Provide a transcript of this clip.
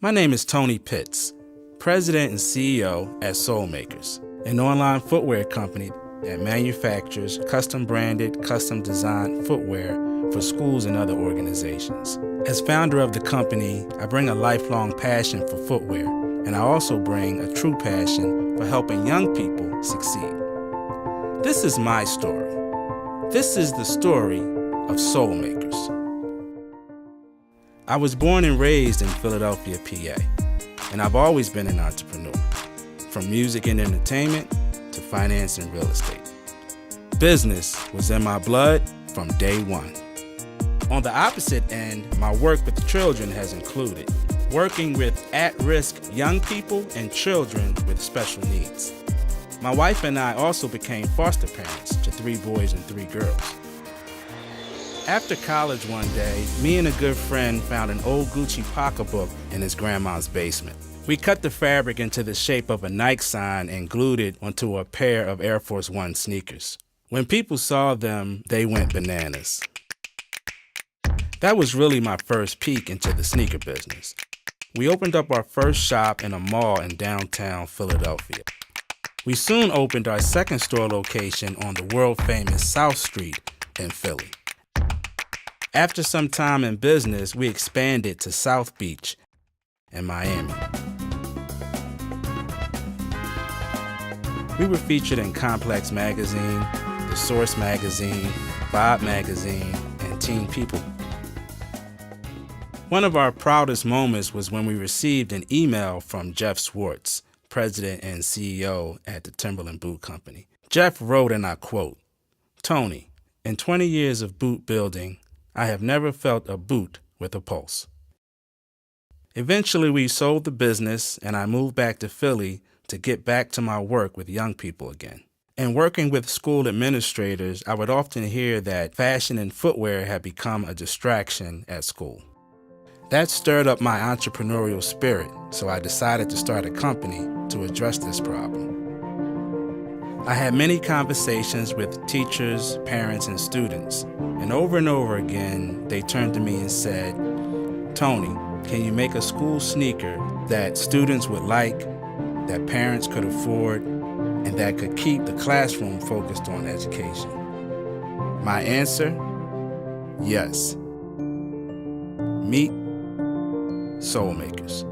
My name is Tony Pitts, President and CEO at Solemakers, an online footwear company that manufactures custom-branded, custom-designed footwear for schools and other organizations. As founder of the company, I bring a lifelong passion for footwear, and I also bring a true passion for helping young people succeed. This is my story. This is the story of Solemakers. I was born and raised in Philadelphia, PA, and I've always been an entrepreneur, from music and entertainment to finance and real estate. Business was in my blood from day one. On the opposite end, my work with children has included working with at-risk young people and children with special needs. My wife and I also became foster parents to 3 boys and 3 girls. After college one day, me and a good friend found an old Gucci pocketbook in his grandma's basement. We cut the fabric into the shape of a Nike sign and glued it onto a pair of Air Force One sneakers. When people saw them, they went bananas. That was really my first peek into the sneaker business. We opened up our first shop in a mall in downtown Philadelphia. We soon opened our second store location on the world-famous South Street in Philly. After some time in business, we expanded to South Beach and Miami. We were featured in Complex Magazine, The Source Magazine, Vibe Magazine, and Teen People. One of our proudest moments was when we received an email from Jeff Swartz, President and CEO at the Timberland Boot Company. Jeff wrote, and I quote, "Tony, in 20 years of boot building, I have never felt a boot with a pulse." Eventually, we sold the business, and I moved back to Philly to get back to my work with young people again. In working with school administrators, I would often hear that fashion and footwear had become a distraction at school. That stirred up my entrepreneurial spirit, so I decided to start a company to address this problem. I had many conversations with teachers, parents, and students, and over again, they turned to me and said, "Tony, can you make a school sneaker that students would like, that parents could afford, and that could keep the classroom focused on education?" My answer, yes. Meet Solemakers.